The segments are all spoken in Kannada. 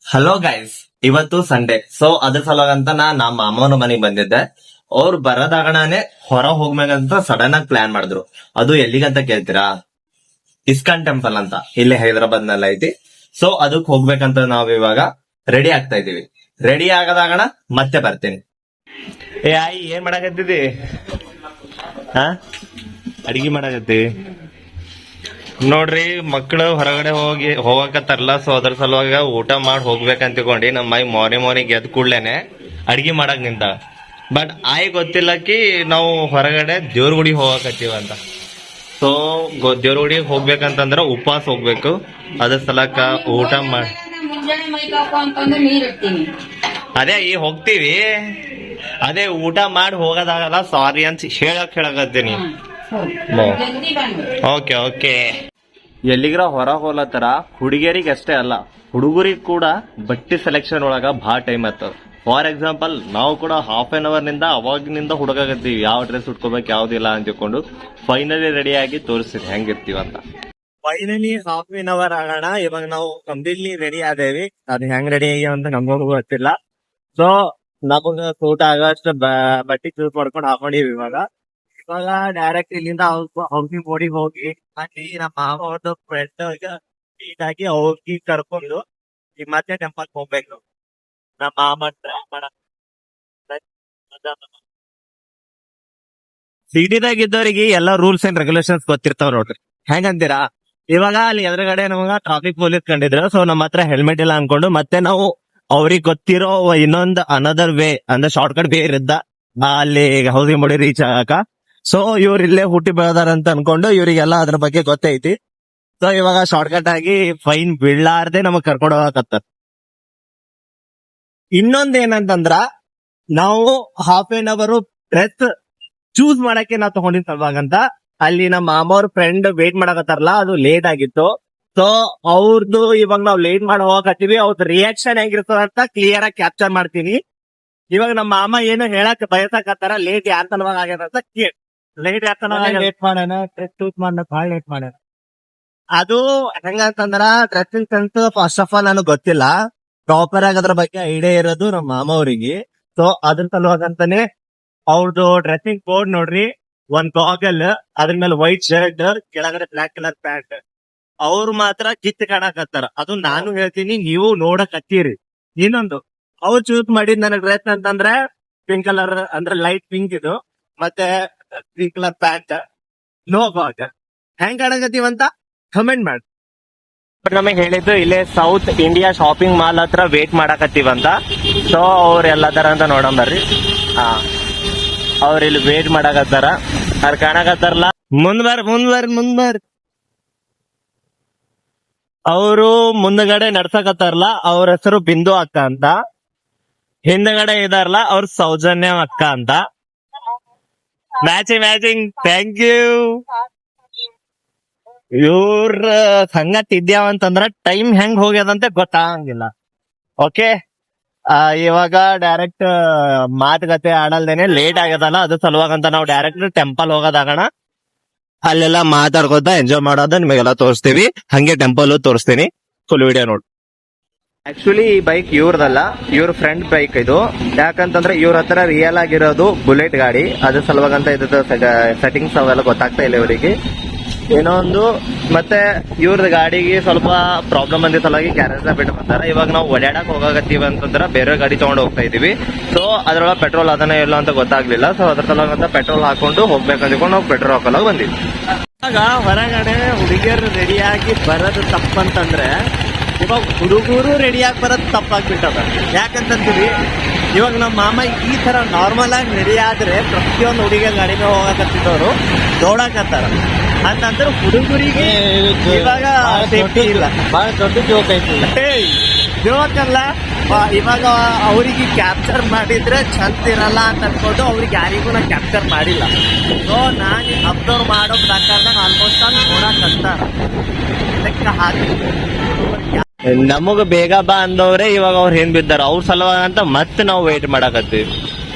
ಹಲೋ ಗೈಸ್, ಇವತ್ತು ಸಂಡೇ. ಸೊ ಅದ್ರ ಸಲುವಾಗಂತ ನಮ್ಮ ಮಾಮನ ಮನೆಗ್ ಬಂದಿದ್ದೆ. ಅವ್ರು ಬರೋದಾಗಣನೆ ಹೊರ ಹೋಗ್ಬೇಕಂತ ಸಡನ್ ಆಗಿ ಪ್ಲಾನ್ ಮಾಡಿದ್ರು. ಅದು ಎಲ್ಲಿಗಂತ ಕೇಳ್ತೀರಾ? ಇಸ್ಕಾನ್ ಟೆಂಪಲ್ ಅಂತ ಇಲ್ಲಿ ಹೈದರಾಬಾದ್ ನಲ್ಲಿ ಐತಿ. ಸೊ ಅದಕ್ ಹೋಗ್ಬೇಕಂತ ನಾವ್ ಇವಾಗ ರೆಡಿ ಆಗ್ತಾ ಇದೀವಿ. ರೆಡಿ ಆಗದಾಗಣ ಮತ್ತೆ ಬರ್ತೀನಿ. ಏ ಆಯಿ, ಏನ್ ಮಾಡಕತ್ತಿದಿ? ಹಾ, ಅಡಿಗೆ ಮಾಡಕತ್ತಿ ನೋಡ್ರಿ. ಮಕ್ಕಳು ಹೊರಗಡೆ ಹೋಗಕತ್ತಾರಲ್ಲ, ಸೊ ಅದ್ರ ಸಲುವಾಗ ಊಟ ಮಾಡಿ ಹೋಗ್ಬೇಕಂತ ತಿಳ್ಕೊಂಡಿ ನಮ್ಮ ಮೈ ಮಾರ್ನಿಂಗ್ ಎದ್ ಕೂಡ್ಲೇನೆ ಅಡಿಗೆ ಮಾಡಕ್ ನಿಂತ. ಬಟ್ ಆಯ್ ಗೊತ್ತಿಲ್ಲಕಿ ನಾವು ಹೊರಗಡೆ ದೇವ್ರ ಗುಡಿಗೆ ಹೋಗಕತ್ತೀವಂತ. ಸೊ ದೇವ್ರ ಗುಡಿಗೆ ಹೋಗ್ಬೇಕಂತಂದ್ರ ಉಪವಾಸ ಹೋಗ್ಬೇಕು. ಅದ್ರ ಸಲಕ ಊಟ ಮಾಡಿ ಅದೇ ಈಗ ಹೋಗ್ತೀವಿ. ಅದೇ ಊಟ ಮಾಡಿ ಹೋಗೋದಾಗಲ್ಲ, ಸಾರಿ ಅಂತ ಹೇಳಕತ್ತೀನಿ. Okay okay. ಎಲ್ಲಿಗ್ರ ಹೊರ ಹೋಲತ್ತರ ಹುಡುಗಿಯರಿಗೆ ಅಷ್ಟೇ ಅಲ್ಲ, ಹುಡುಗರಿಗೆ ಕೂಡ ಬಟ್ಟೆ ಸೆಲೆಕ್ಷನ್ ಒಳಗ ಬಹಳ ಟೈಮ್ ಆಗ್ತದ. ಫಾರ್ ಎಕ್ಸಾಂಪಲ್, ನಾವು ಕೂಡ ಹಾಫ್ ಅನ್ ಅವರ್ ನಿಂದ ಅವಾಗಿನಿಂದ ಹುಡುಗಾಗತ್ತೀವಿ ಯಾವ ಡ್ರೆಸ್ ಉಟ್ಕೋಬೇಕು ಯಾವ್ದಿಲ್ಲ ಅಂತ ತಿಳ್ಕೊಂಡು ಫೈನಲಿ ರೆಡಿ ಆಗಿ ತೋರಿಸ್ತೀವಿ ಹೆಂಗಿರ್ತೀವಿ ಅಂತ. ಫೈನಲಿ ಹಾಫ್ ಅನ್ ಅವರ್ ಆಗೋಣ. ಇವಾಗ ನಾವು ಕಂಪ್ಲೀಟ್ಲಿ ರೆಡಿ ಆದೇವಿ. ಅದು ಹೆಂಗ್ ರೆಡಿ ಆಗಿ ಅಂತ ನಮಗೂ ಗೊತ್ತಿಲ್ಲ. ಸೊ ನಮಗ ಸೂಟ್ ಆಗಷ್ಟು ಬಟ್ಟೆ ಚೂಸ್ ಮಾಡ್ಕೊಂಡು ಹಾಕೊಂಡಿವಿ. ಇವಾಗ ಡೈರೆಕ್ಟ್ ಇಲ್ಲಿಂದ ಹೌಸಿ ಬೋಡಿಗೆ ಹೋಗಿ ಅಲ್ಲಿ ನಮ್ಮ ಮಾವ ಅವ್ರದ್ದು ಫ್ರೆಂಡ್ ಹೀಗಾಗಿ ಹೋಗಿ ಕರ್ಕೊಂಡು ಈಗ ಮತ್ತೆ ಟೆಂಪಲ್ ಹೋಗ್ಬೇಕು. ನಮ್ಮ ಮಾಮ ಸಿಟಿದಾಗ ಇದ್ದವರಿಗೆ ಎಲ್ಲಾ ರೂಲ್ಸ್ ಅಂಡ್ ರೆಗ್ಯುಲೇಷನ್ಸ್ ಗೊತ್ತಿರ್ತಾವ ನೋಡ್ರಿ. ಹೆಂಗಂತೀರಾ? ಇವಾಗ ಅಲ್ಲಿ ಎದುರುಗಡೆ ನಮಗ ಟ್ರಾಫಿಕ್ ಪೊಲೀಸ್ ಕಂಡಿದ್ರು. ಸೊ ನಮ್ಮ ಹತ್ರ ಹೆಲ್ಮೆಟ್ ಇಲ್ಲ ಅನ್ಕೊಂಡು ಮತ್ತೆ ನಾವು ಅವ್ರಿಗೆ ಗೊತ್ತಿರೋ ಇನ್ನೊಂದು ಅನದರ್ ವೇ ಅಂದ್ರೆ ಶಾರ್ಟ್ ಕಟ್ ವೇ ಇದ್ದ ಅಲ್ಲಿ ಹೌಸಿಂಗ್ ಬೋಡಿ ರೀಚ್ ಆಗಕ. ಸೊ ಇವ್ರ ಇಲ್ಲೇ ಹುಟ್ಟಿ ಬೆಳೆದಾರ ಅಂತ ಅನ್ಕೊಂಡು ಇವ್ರಿಗೆಲ್ಲ ಅದ್ರ ಬಗ್ಗೆ ಗೊತ್ತೈತಿ. ಸೊ ಇವಾಗ ಶಾರ್ಟ್ ಕಟ್ ಆಗಿ ಫೈನ್ ಬೀಳಾರ್ದೆ ನಮಗ್ ಕರ್ಕೊಂಡು ಹೋಗಕತ್ತಾರ. ಇನ್ನೊಂದ್ ಏನಂತಂದ್ರ, ನಾವು half an hour dress choose ಮಾಡಕ್ಕೆ ನಾವು ತಗೊಂಡಿದ್ ಸಲುವಾಗಂತ ಅಲ್ಲಿ ನಮ್ಮ ಮಾಮವ್ರ ಫ್ರೆಂಡ್ ವೇಟ್ ಮಾಡಕತ್ತಾರಲ್ಲ, ಅದು ಲೇಟ್ ಆಗಿತ್ತು. ಸೊ ಅವ್ರದ್ದು ಇವಾಗ ನಾವ್ ಲೇಟ್ ಮಾಡಿ ಹೋಗಕತ್ತೀವಿ. ಅವ್ರದ್ದು ರಿಯಾಕ್ಷನ್ ಹೆಂಗಿರ್ತದ ಅಂತ ಕ್ಲಿಯರ್ ಆಗಿ ಕ್ಯಾಪ್ಚರ್ ಮಾಡ್ತೀನಿ. ಇವಾಗ ನಮ್ಮ ಮಾಮ ಏನು ಹೇಳಕ್ ಬಯಸಕತ್ತಾರ, ಲೇಟ್ ಯಾರ ತನವಾಗ ಆಗ್ಯದ ಅಂತ ಕೇಳಿ. ಲೇಟ್ ಲೇಟ್ ಮಾಡ್ಯಾನ, ಡ್ರೆಸ್ ಚೂಸ್ ಮಾಡ ಭಾಳ ಲೇಟ್ ಮಾಡ್ಯಾನ. ಅದು ಹೆಂಗಂತಂದ್ರ dressing sense first of all ನನಗ್ ಗೊತ್ತಿಲ್ಲ. ಪ್ರಾಪರ್ ಆಗಿ ಅದ್ರ ಬಗ್ಗೆ ಐಡಿಯಾ ಇರೋದು ನಮ್ಮ ಮಾಮ ಅವ್ರಿಗೆ. ಸೊ ಅದ್ರ ಸಲುವಾಗಂತಾನೆ ಅವ್ರದ್ದು ಡ್ರೆಸ್ಸಿಂಗ್ ಕೋಡ್ ನೋಡ್ರಿ, ಒಂದ್ ಗಾಗಲ್, ಅದ್ರ ಮೇಲೆ ವೈಟ್ ಶರ್ಟ್, ಕೆಳಗಡೆ ಬ್ಲಾಕ್ ಕಲರ್ ಪ್ಯಾಂಟ್. ಅವ್ರು ಮಾತ್ರ ಕಿತ್ ಕಾಣಕತ್ತಾರ. ಅದು ನಾನು ಹೇಳ್ತೀನಿ, ನೀವು ನೋಡಕ್ ಹತ್ತೀರಿ. ಇನ್ನೊಂದು, ಅವ್ರು ಚೂಸ್ ಮಾಡಿದ್ ನನಗ್ ಡ್ರೆಸ್ ಅಂತಂದ್ರೆ ಪಿಂಕ್ ಕಲರ್ ಅಂದ್ರೆ ಲೈಟ್ ಪಿಂಕ್ ಇದು, ಮತ್ತೆ green colour pant, no goggle. ಹೆಂಗ್ ಕಾಣಕತ್ತೀವಂತ ಕಮೆಂಟ್ ಮಾಡಿ. ನಮಗೆ ಹೇಳಿದ್ದು ಇಲ್ಲೇ ಸೌತ್ ಇಂಡಿಯಾ ಶಾಪಿಂಗ್ ಮಾಲ್ ಹತ್ರ ವೇಟ್ ಮಾಡಕತ್ತೀವಂತ. ಸೊ ಅವ್ರ ಎಲ್ಲದಾರ ಅಂತ ನೋಡಂಬರ್ರಿ. ಅವ್ರ ಇಲ್ಲಿ ವೇಟ್ ಮಾಡಕತ್ತಾರ. ಅವ್ರ ಕಾಣಕತ್ತಾರಲ್ಲ, ಮುಂದ್ ಬರ್. ಅವರು ಮುಂದಗಡೆ ನಡ್ಸಕತ್ತಾರಲ್ಲ, ಅವ್ರ ಹೆಸರು ಬಿಂದು ಅಕ್ಕ ಅಂತ. ಹಿಂದಗಡೆ ಇದಾರಲ್ಲ, ಅವ್ರ ಸೌಜನ್ಯ ಅಕ್ಕ ಅಂತ. Matching thank you. ಇವ್ರ ಸಂಗತ್ ಇದ್ಯಾವ ಅಂತಂದ್ರ ಟೈಮ್ ಹೆಂಗ್ ಹೋಗ್ಯದಂತೆ ಗೊತ್ತಾಗಂಗಿಲ್ಲ. ಓಕೆ, ಇವಾಗ ಡೈರೆಕ್ಟ್ ಮಾತುಕತೆ ಆಡಲ್ದೇನೆ ಲೇಟ್ ಆಗ್ಯದಲ್ಲ, ಅದ್ರ ಸಲುವಾಗಂತ ನಾವು ಡೈರೆಕ್ಟ್ ಟೆಂಪಲ್ ಹೋಗೋದಾಗಣ. ಅಲ್ಲೆಲ್ಲ ಮಾತಾಡ್ಕೋತಾ ಎಂಜಾಯ್ ಮಾಡೋದ ನಿಮಗೆಲ್ಲ ತೋರಿಸ್ತೀವಿ. ಹಂಗೆ ಟೆಂಪಲ್ ತೋರಿಸ್ತೀನಿ. ಫುಲ್ ವಿಡಿಯೋ ನೋಡಿ. ಆಕ್ಚುಲಿ ಈ ಬೈಕ್ ಇವ್ರದಲ್ಲ, ಇವ್ರ ಫ್ರೆಂಡ್ ಬೈಕ್ ಇದು. ಯಾಕಂತಂದ್ರೆ ಇವ್ರ ಹತ್ರ ರಿಯಲ್ ಆಗಿರೋದು ಬುಲೆಟ್ ಗಾಡಿ. ಅದ್ರ ಸಲುವಾಗಂತ ಇದ್ದ ಸೆಟ್ಟಿಂಗ್ಸ್ ಅವೆಲ್ಲ ಗೊತ್ತಾಗ್ತಾ ಇಲ್ಲ ಇವರಿಗೆ. ಏನೋ ಒಂದು ಮತ್ತೆ ಇವ್ರದ್ ಗಾಡಿಗೆ ಸ್ವಲ್ಪ ಪ್ರಾಬ್ಲಮ್ ಬಂದ ಸಲುವಾಗಿ ಗ್ಯಾರೇಜ್ ಬಿಟ್ಟು ಬರ್ತಾರೆ. ಇವಾಗ ನಾವು ಓಡಾಡಕ್ ಹೋಗತ್ತೀವಿ ಅಂತಂದ್ರೆ ಬೇರೆ ಗಾಡಿ ತಗೊಂಡು ಹೋಗ್ತಾ ಇದೀವಿ. ಸೊ ಅದ್ರೊಳಗೆ ಪೆಟ್ರೋಲ್ ಅದನ್ನ ಇಲ್ಲ ಅಂತ ಗೊತ್ತಾಗ್ಲಿಲ್ಲ. ಸೊ ಅದ್ರ ಸಲುವಾಗಂತ ಪೆಟ್ರೋಲ್ ಹಾಕೊಂಡು ಹೋಗ್ಬೇಕಂದ್ಕೊಂಡು ನಾವು ಪೆಟ್ರೋಲ್ ಹಾಕೋಲಾಗ ಬಂದಿದ್ವಿ. ಇವಾಗ ಹೊರಗಡೆ ಹುಡುಗಿಯರು ರೆಡಿಯಾಗಿ ಬರೋದು ತಪ್ಪಂತಂದ್ರೆ ಇವಾಗ ಹುಡುಗರು ರೆಡಿಯಾಗಿ ಬರೋದು ತಪ್ಪಾಗ್ಬಿಟ್ಟದ. ಯಾಕಂತಂತೀವಿ, ಇವಾಗ ನಮ್ಮ ಮಾಮ ಈ ತರ ನಾರ್ಮಲ್ ಆಗಿ ರೆಡಿ ಆದ್ರೆ ಪ್ರತಿಯೊಂದು ಹುಡುಗಿಯ ಗಾಡಿಗೆ ಹೋಗಕತ್ತಿದ್ದವರು ದೌಡಾಕತ್ತಾರ. ಅಂತಂದ್ರೆ ಹುಡುಗರಿಗೆ ಇವಾಗ ಸೇಫ್ಟಿ ಇಲ್ಲ. ಬಹಳ ದೊಡ್ಡ ಜೋಕ್ ಐತಿ. ಜೋಕ್ ಅಲ್ಲ, ಇವಾಗ ಅವ್ರಿಗೆ ಕ್ಯಾಪ್ಚರ್ ಮಾಡಿದ್ರೆ ಚಂದ ಇರಲ್ಲ ಅಂತ ಅನ್ಕೊಂಡು ಅವ್ರಿಗೆ ಯಾರಿಗೂ ನಾ ಕ್ಯಾಪ್ಚರ್ ಮಾಡಿಲ್ಲ. ಸೊ ನಾನು ಅಬ್ಸರ್ವ್ ಮಾಡೋ ಪ್ರಕಾರ ಆಲ್ಮೋಸ್ಟ್ ನೋಡಕಂತಾರ ಲೆಕ್ಕ ಹಾಕಿ ನಮಗ ಬೇಗ ಬಾ ಅಂದವ್ರೆ ಇವಾಗ ಅವ್ರು ಏನ್ ಬಿದ್ದಾರ. ಅವ್ರ ಸಲುವಾಗಿ ಅಂತ ಮತ್ತೆ ನಾವು ವೇಟ್ ಮಾಡಕತ್ತೀವಿ.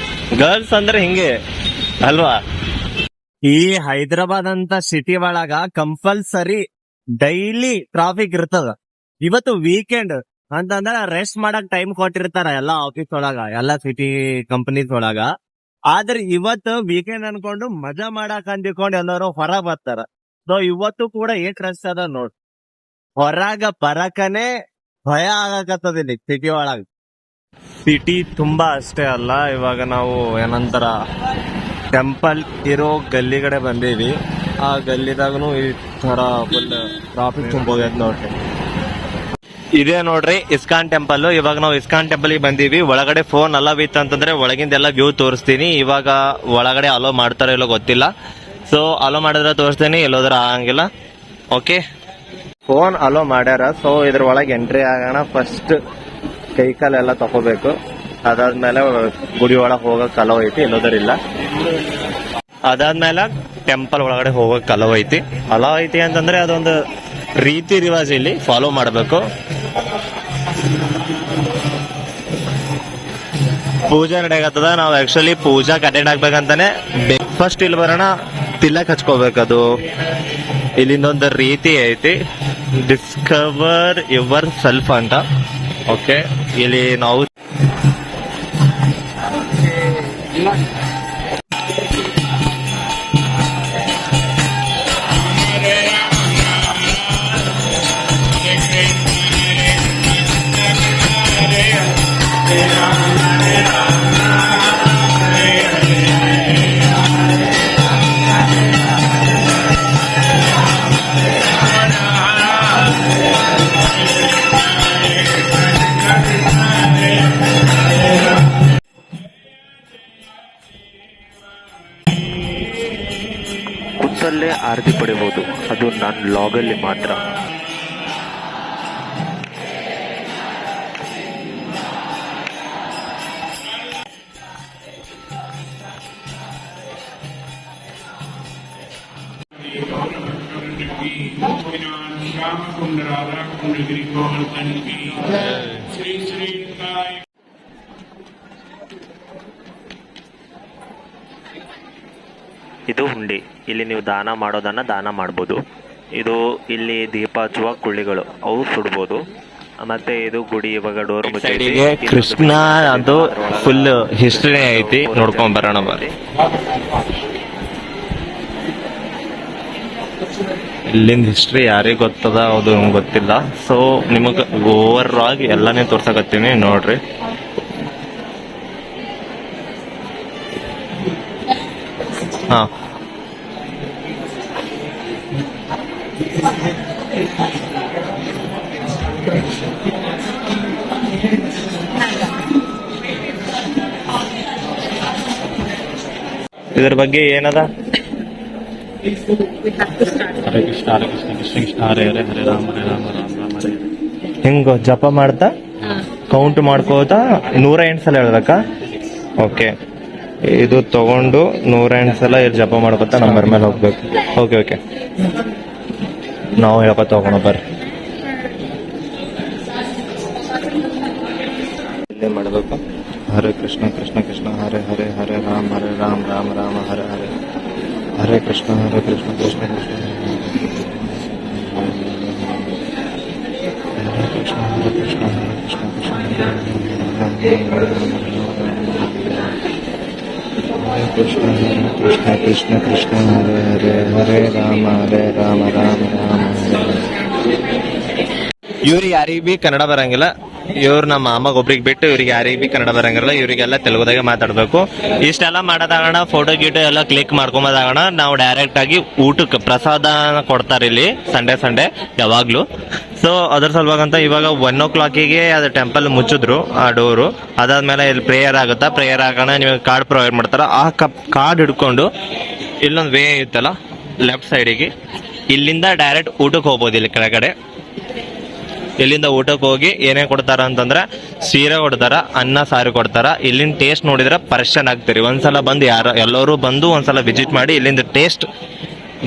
ಗರ್ಲ್ಸ್ ಅಂದ್ರೆ ಹಿಂಗೆ ಅಲ್ವಾ? ಈ ಹೈದರಾಬಾದ್ ಅಂತ ಸಿಟಿ ಒಳಗ ಕಂಪಲ್ಸರಿ ಡೈಲಿ ಟ್ರಾಫಿಕ್ ಇರ್ತದ. ಇವತ್ತು ವೀಕೆಂಡ್ ಅಂತಂದ್ರೆ ರೆಸ್ಟ್ ಮಾಡಕ್ ಟೈಮ್ ಕೊಟ್ಟಿರ್ತಾರ ಎಲ್ಲಾ ಆಫೀಸ್ ಒಳಗ, ಎಲ್ಲಾ ಸಿಟಿ ಕಂಪನೀಸ್ ಒಳಗ. ಆದ್ರೆ ಇವತ್ತು ವೀಕೆಂಡ್ ಅನ್ಕೊಂಡು ಮಜಾ ಮಾಡಕ್ ಅಂದಿಕೊಂಡು ಎಲ್ಲರೂ ಹೊರಗ್ ಬರ್ತಾರ. ಸೊ ಇವತ್ತು ಕೂಡ ಏಟ್ ರಶ್ ಅದ ನೋಡ್, ಹೊರಗ ಬರಕನೆ ಭಯ ಆಗಕತ್ತದ ಇಲ್ಲಿ ಸಿಟಿ ಒಳಗ. ಸಿಟಿ ತುಂಬಾ ಅಷ್ಟೇ ಅಲ್ಲ, ಇವಾಗ ನಾವು ಏನಂತಾರ ಟೆಂಪಲ್ ಇರೋ ಗಲ್ಲಿ ಕಡೆ ಬಂದೀವಿ. ಆ ಗಲ್ಲಿದಾಗನು ಈ ತರ ಫುಲ್ ಟ್ರಾಫಿಕ್ ತುಂಬೋಗೈತೆ ನೋಡ್ರಿ. ಇದೇ ನೋಡ್ರಿ ಇಸ್ಕಾನ್ ಟೆಂಪಲ್. ಇವಾಗ ನಾವು ಇಸ್ಕಾನ್ ಟೆಂಪಲ್ ಗೆ ಬಂದೀವಿ. ಒಳಗಡೆ ಫೋನ್ ಅಲೋ ಇತ್ತು ಅಂತಂದ್ರೆ ಒಳಗಿಂದೆಲ್ಲ ವ್ಯೂ ತೋರಿಸ್ತೀನಿ. ಇವಾಗ ಒಳಗಡೆ ಅಲೋ ಮಾಡ್ತಾರೋ ಇಲ್ಲೋ ಗೊತ್ತಿಲ್ಲ. ಸೊ ಅಲೋ ಮಾಡಿದ್ರೆ ತೋರಿಸ್ತೀನಿ, ಎಲ್ಲೋದ್ರ ಆಗಂಗಿಲ್ಲ. ಓಕೆ, ಫೋನ್ ಅಲೋ ಮಾಡ್ಯಾರ. ಸೊ ಇದ್ರ ಒಳಗೆ ಎಂಟ್ರಿ ಆಗೋಣ. ಫಸ್ಟ್ ಕೈ ಕಾಲೆಲ್ಲ ತಗೋಬೇಕು. ಅದಾದ್ಮೇಲೆ ಗುಡಿ ಒಳಗೆ ಹೋಗಕ್ ಅಲೋ ಐತಿ, ಎಲ್ಲೋದರಿಲ್ಲ. ಅದಾದ್ಮೇಲೆ ಟೆಂಪಲ್ ಒಳಗಡೆ ಹೋಗಕ್ ಅಲೋ ಐತಿ. ಅಲೋ ಐತಿ ಅಂತಂದ್ರೆ ಅದೊಂದು ರೀತಿ ರಿವಾಜ್, ಇಲ್ಲಿ ಫಾಲೋ ಮಾಡಬೇಕು. ಪೂಜೆ ನಡೆಯಕತ್ತದ. ನಾವು ಆಕ್ಚುಲಿ ಪೂಜಾಕ್ ಅಟೆಂಡ್ ಆಗ್ಬೇಕಂತಾನೆ ಫಸ್ಟ್ ಇಲ್ಲಿ ಬರೋಣ, ತಿಲಕ್ ಹಚ್ಕೋಬೇಕದು. ಇಲ್ಲಿಂದ ಒಂದು ರೀತಿ ಐತಿ, ಡಿಸ್ಕವರ್ ಯುವರ್ ಸೆಲ್ಫ್ ಅಂತ. ಓಕೆ, ಇಲ್ಲಿ ನಾವು ಕೂತಲ್ಲೇ ಆರತಿ ಪಡಿಬಹುದು, ಅದು ನನ್ನ ಲಾಗಲ್ಲಿ ಮಾತ್ರ. ಇದು ಹುಂಡಿ. ಇಲ್ಲಿ ನೀವು ದಾನ ಮಾಡೋದನ್ನ ದಾನ ಮಾಡ್ಬೋದು. ಇದು ಇಲ್ಲಿ ದೀಪ ಹಚ್ಚುವ ಕುಳ್ಳಿಗಳು, ಅವು ಸುಡ್ಬೋದು. ಮತ್ತೆ ಇದು ಗುಡಿ ಇವಾಗ ಡೋರ್ ಸೈಡಿಗೆ ಕೃಷ್ಣ ಅದು ಫುಲ್ ಹಿಸ್ಟ್ರಿ ಐತಿ, ನೋಡ್ಕೊಂಡ್ ಬರೋಣ ಬರ್ರಿ. ಇಲ್ಲಿಂದ ಹಿಸ್ಟ್ರಿ ಯಾರಿಗ್ ಗೊತ್ತದ ಅದು ಗೊತ್ತಿಲ್ಲ. ಸೊ ನಿಮಗ್ ಓವರ್ ಆಗಿ ಎಲ್ಲಾನೇ ತೋರ್ಸಕತ್ತೀನಿ ನೋಡ್ರಿ. ಹಾ, ಇದ್ರ ಬಗ್ಗೆ ಏನದ? ಹರೇ ಕೃಷ್ಣ ಹರೇ ಕೃಷ್ಣ ಕೃಷ್ಣ ಕೃಷ್ಣ ಹರೇ ಹರೇ ಹರೇ ರಾಮ ಹರೇ ರಾಮ ರಾಮ ರಾಮ ಹರೇ. ಹಿಂಗ ಜಪ ಮಾಡ್ತಾ ಕೌಂಟ್ ಮಾಡ್ಕೋತಾ 108 ಸಲ ಹೇಳ್ಬೇಕ. ಓಕೆ, ಇದು ತಗೊಂಡು 108 ಸಲ ಇಲ್ಲಿ ಜಪ ಮಾಡ್ಕೋತಾ ನಂಬರ್ ಮೇಲೆ ಹೋಗ್ಬೇಕು. ಓಕೆ ಓಕೆ, ನಾವು ಜಪ ತಗೊಂಡು ಬರ್ರಿ. ಇಲ್ಲೇ ಮಾಡ್ಬೇಕು. ಹರೇ ಕೃಷ್ಣ ಕೃಷ್ಣ ಕೃಷ್ಣ ಹರೇ ಹರೇ ಹರೇ ರಾಮ ರಾಮ ರಾಮ ಹರೇ ಹರೇ. ಹರೇ ಕೃಷ್ಣ ಕೃಷ್ಣ ಕೃಷ್ಣ ಹರೇ ಕೃಷ್ಣ ಹರೇ ಕೃಷ್ಣ ಕೃಷ್ಣ ಕೃಷ್ಣ ಕೃಷ್ಣ ಕೃಷ್ಣ ಹರೇ ಹರೇ ಹರೇ ರಾಮ ರಾಮ ರಾಮ ಹರೇ. ಇವ್ರಿಗೆ ಯಾರಿಗ್ ಬಿ ಕನ್ನಡ ಬರಂಗಿಲ್ಲ. ಇವ್ರು ನಮ್ಮ ಮಾಮಗ್ ಒಬ್ರಿಗೆ ಬಿಟ್ಟು ಇವ್ರಿಗೆ ಯಾರಿಗ್ ಬಿ ಕನ್ನಡ ಬರಂಗಿಲ್ಲ. ಇವ್ರಿಗೆಲ್ಲ ತೆಲುಗುದಾಗೆ ಮಾತಾಡ್ಬೇಕು. ಇಷ್ಟೆಲ್ಲ ಮಾಡೋದಾಗೋಣ, ಫೋಟೋ ಗೀಟೋ ಎಲ್ಲ ಕ್ಲಿಕ್ ಮಾಡ್ಕೊಂಬೋದಾಗೋಣ. ನಾವು ಡೈರೆಕ್ಟ್ ಆಗಿ ಊಟಕ್ಕೆ ಪ್ರಸಾದ ಕೊಡ್ತಾರೆ ಇಲ್ಲಿ ಸಂಡೇ ಯಾವಾಗ್ಲೂ. ಸೊ ಅದ್ರ ಸಲುವಾಗಂತ ಇವಾಗ 1 o'clock ಅದು ಟೆಂಪಲ್ ಮುಚ್ಚಿದ್ರು ಆ ಡೋರು. ಅದಾದ್ಮೇಲೆ ಇಲ್ಲಿ ಪ್ರೇಯರ್ ಆಗುತ್ತಾ, ಪ್ರೇಯರ್ ಆಗೋಣ ನಿಮಗೆ ಕಾರ್ಡ್ ಪ್ರೊವೈಡ್ ಮಾಡ್ತಾರ. ಆ ಕಾರ್ಡ್ ಹಿಡ್ಕೊಂಡು ಇಲ್ಲೊಂದು ವೇ ಇತ್ತಲ್ಲ ಲೆಫ್ಟ್ ಸೈಡಿಗೆ, ಇಲ್ಲಿಂದ ಡೈರೆಕ್ಟ್ ಊಟಕ್ಕೆ ಹೋಗ್ಬೋದು. ಇಲ್ಲಿ ಕೆಳಗಡೆ ಇಲ್ಲಿಂದ ಊಟಕ್ಕೆ ಹೋಗಿ ಏನೇನ್ ಕೊಡ್ತಾರ ಅಂತಂದ್ರೆ ಸೀರೆ ಕೊಡ್ತಾರ, ಅನ್ನ ಸಾರು ಕೊಡ್ತಾರ. ಇಲ್ಲಿನ ಟೇಸ್ಟ್ ನೋಡಿದ್ರೆ ಪರ್ಷನ್ ಆಗ್ತೀರಿ. ಒಂದ್ಸಲ ಬಂದು ಎಲ್ಲರೂ ಬಂದು ಒಂದ್ಸಲ ವಿಸಿಟ್ ಮಾಡಿ ಇಲ್ಲಿಂದ ಟೇಸ್ಟ್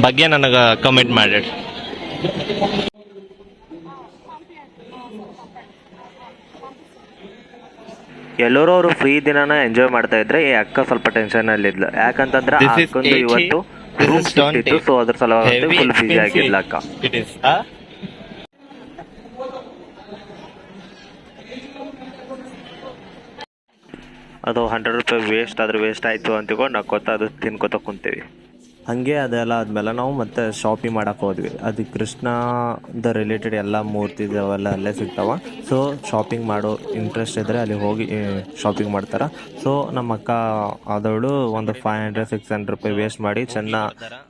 ಬಗ್ಗೆ ನನಗೆ ಕಮೆಂಟ್ ಮಾಡಿ. ಎಲ್ಲರೂ ಅವರು ಫ್ರೀ ದಿನಾನ ಎಂಜಾಯ್ ಮಾಡ್ತಾ ಇದ್ರೆ ಈ ಅಕ್ಕ ಸ್ವಲ್ಪ ಟೆನ್ಷನ್ ಅಲ್ಲಿ ಇದ್ಲು. ಯಾಕಂತಂದ್ರೆ ಅಕ್ಕಂದು ಇವತ್ತು ಇತ್ತು. ಸೊ ಅದ್ರ ಸಲುವಾಗಿ ಫುಲ್ ಬಿಸಿ ಆಗಿಲ್ಲ ಅಕ್ಕ. ಅದು 100 ರೂಪಾಯಿ ವೇಸ್ಟ್ ಆದ್ರೆ ವೇಸ್ಟ್ ಆಯಿತು ಅಂತಿಕೊಂಡು ನಕ್ಕೋತ ಅದು ತಿನ್ಕೋತ ಕುಂತೀವಿ. ಹಾಗೆ ಅದೆಲ್ಲ ಆದಮೇಲೆ ನಾವು ಮತ್ತೆ ಶಾಪಿಂಗ್ ಮಾಡಕ್ಕೆ ಹೋದ್ವಿ. ಅದು ಕೃಷ್ಣದ ರಿಲೇಟೆಡ್ ಎಲ್ಲ ಮೂರ್ತಿ ಅವೆಲ್ಲ ಅಲ್ಲೇ ಸಿಗ್ತಾವ. ಸೊ ಶಾಪಿಂಗ್ ಮಾಡೋ ಇಂಟ್ರೆಸ್ಟ್ ಇದ್ದರೆ ಅಲ್ಲಿ ಹೋಗಿ ಶಾಪಿಂಗ್ ಮಾಡ್ತಾರೆ. ಸೊ ನಮ್ಮ ಅಕ್ಕ ಆದವಳು ಒಂದು 500-600 ರೂಪಾಯಿ ವೇಸ್ಟ್ ಮಾಡಿ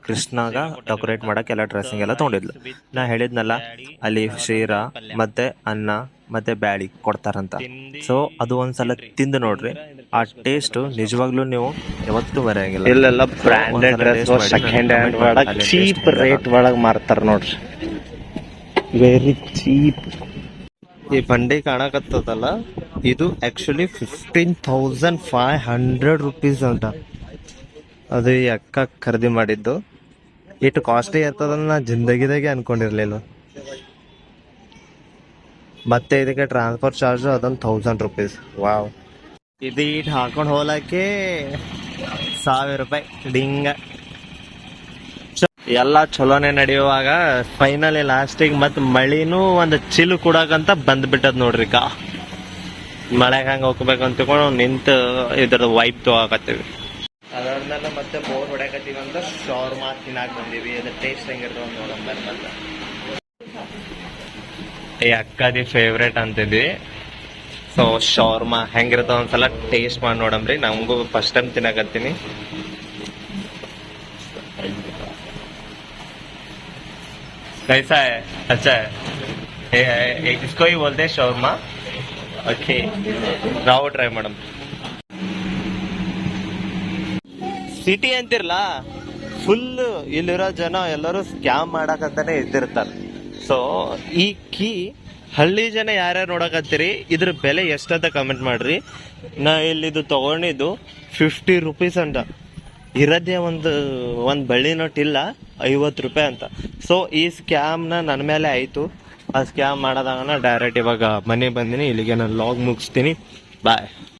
ಕೃಷ್ಣಾಗ ಡೆಕೋರೇಟ್ ಮಾಡೋಕ್ಕೆ ಎಲ್ಲ ಡ್ರೆಸ್ಸಿಂಗ್ ಎಲ್ಲ ತೊಗೊಂಡಿದ್ಲು. ನಾ ಹೇಳಿದ್ನಲ್ಲ ಅಲ್ಲಿ ಶೀರ ಮತ್ತು ಅನ್ನ ಮತ್ತು ಬ್ಯಾಳಿ ಕೊಡ್ತಾರಂತ. ಸೊ ಅದು ಒಂದ್ಸಲ ತಿಂದು ನೋಡ್ರಿ, ಆ ಟೇಸ್ಟ್ ನಿಜವಾಗ್ಲೂ ನೀವು ಯಾವತ್ತೂ ಬರೆಯಂಗಿಲ್ಲ. ಇಲ್ಲೆಲ್ಲ ಬ್ರ್ಯಾಂಡೆಡ್ ಡ್ರೆಸ್ ಸೆಕೆಂಡ್ ಹ್ಯಾಂಡ್ ಒಳಗೆ ಚೀಪ್ ರೇಟ್ ಒಳಗೆ ಮಾರ್ತಾರ ನೋಡ್ರಿ, ವೆರಿ ಚೀಪ್. ಈ ಬಂಡಿ ಕಾಣಕತ್ತದಲ್ಲ, ಇದು ಆಕ್ಚುಲಿ 15,500 ರೂಪೀಸ್ ಅಂತ. ಅದು ಈ ಅಕ್ಕ ಖರೀದಿ ಮಾಡಿದ್ದು. ಇಷ್ಟು ಕಾಸ್ಟ್ಲಿ ಇರ್ತದನ್ನ ನಾ ಜಿಂದಗಿದಾಗೆ ಅನ್ಕೊಂಡಿರ್ಲಿಲ್ಲ. ಮತ್ತೆ ಇದಕ್ಕೆ ಟ್ರಾನ್ಸ್ಫರ್ ಚಾರ್ಜ್ ಅದೊಂದು 1000 ರೂಪೀಸ್. ವಾವ್, ಇದು ಇಟ್ಟು ಹಾಕೊಂಡು ಹೋಗ್ಲಕ್ಕೆ 1000 ರೂಪಾಯಿ ಡಿಂಗ. ಎಲ್ಲ ಚಲೋನೆ ನಡೆಯುವಾಗ ಫೈನಲಿ ಲಾಸ್ಟಿಗೆ ಮತ್ತೆ ಮಳಿನೂ ಒಂದು ಚಿಲ್ಲು ಕೊಡಕಂತ ಬಂದ್ಬಿಟ್ಟದ್ ನೋಡ್ರಿ. ಮಳೆಗೆ ಹಂಗೆ ಹೋಗ್ಬೇಕು ಅಂತ ತಿಳ್ಕೊಂಡು ನಿಂತು ಇದ್ರದ್ದು ವೈಪ್ ತಗೋಕತ್ತೀವಿ. ಅದಾದ್ಮೇಲೆ ಮತ್ತೆ ಬೋರ್ ಹೊಡ್ಯಾಕತ್ತೀವಿ ಅಂತ ಶವರ್ಮಾ ತಿನ್ನಾಕ್ ಬಂದೀವಿ. ಅದ್ರ ಟೇಸ್ಟ್ ಹೆಂಗಿರ್ತವ ನೋಡೋಣ. ಬಂದ ಈ ಅಕ್ಕದಿ ಫೇವ್ರೇಟ್ ಅಂತಿದ್ವಿ. ಸೊ ಶವರ್ಮಾ ಹೆಂಗಿರ್ತಾವ ಒಂದ್ಸಲ ಟೇಸ್ಟ್ ಮಾಡಿ ನೋಡಮ್ರಿ. ನಮಗೂ ಫಸ್ಟ್ ಟೈಮ್ ತಿನ್ನಕತ್ತೀನಿ. कैसा है? अच्छा है. इसको ही बोलते हैं शवरमा. ओके, ನಾವು ಟ್ರೈ ಮಾಡಮ್. ಸಿಟಿ ಅಂತಿರ್ಲ ಫುಲ್ ಇಲ್ಲಿರೋ ಜನ ಎಲ್ಲರೂ ಸ್ಕ್ಯಾಮ್ ಮಾಡಕಂತಾನೆ ಇದ್ದಿರ್ತಾರೆ. ಸೊ ಈ ಹಳ್ಳಿ ಜನ ಯಾರ್ಯಾರು ನೋಡಕತ್ತೀರಿ, ಇದ್ರ ಬೆಲೆ ಎಷ್ಟಂತ ಕಮೆಂಟ್ ಮಾಡ್ರಿ. ನಾ ಇಲ್ಲಿದು ತಗೊಂಡಿದ್ದು 50 ರೂಪೀಸ್ ಅಂತ. ಇರೋದೇ ಒಂದು ಬಳ್ಳಿ ನೋಟ್ ಇಲ್ಲ, 50 ರೂಪಾಯಿ ಅಂತ. ಸೊ ಈ ಸ್ಕ್ಯಾಮ್ನ ನನ್ನ ಮೇಲೆ ಆಯಿತು. ಆ ಸ್ಕ್ಯಾಮ್ ಮಾಡೋದಾಗ ಡೈರೆಕ್ಟ್ ಇವಾಗ ಮನೆ ಬಂದಿನಿ. ಇಲ್ಲಿಗೆ ನಾನು ಲಾಗ್ ಮುಗಿಸ್ತೀನಿ. ಬಾಯ್.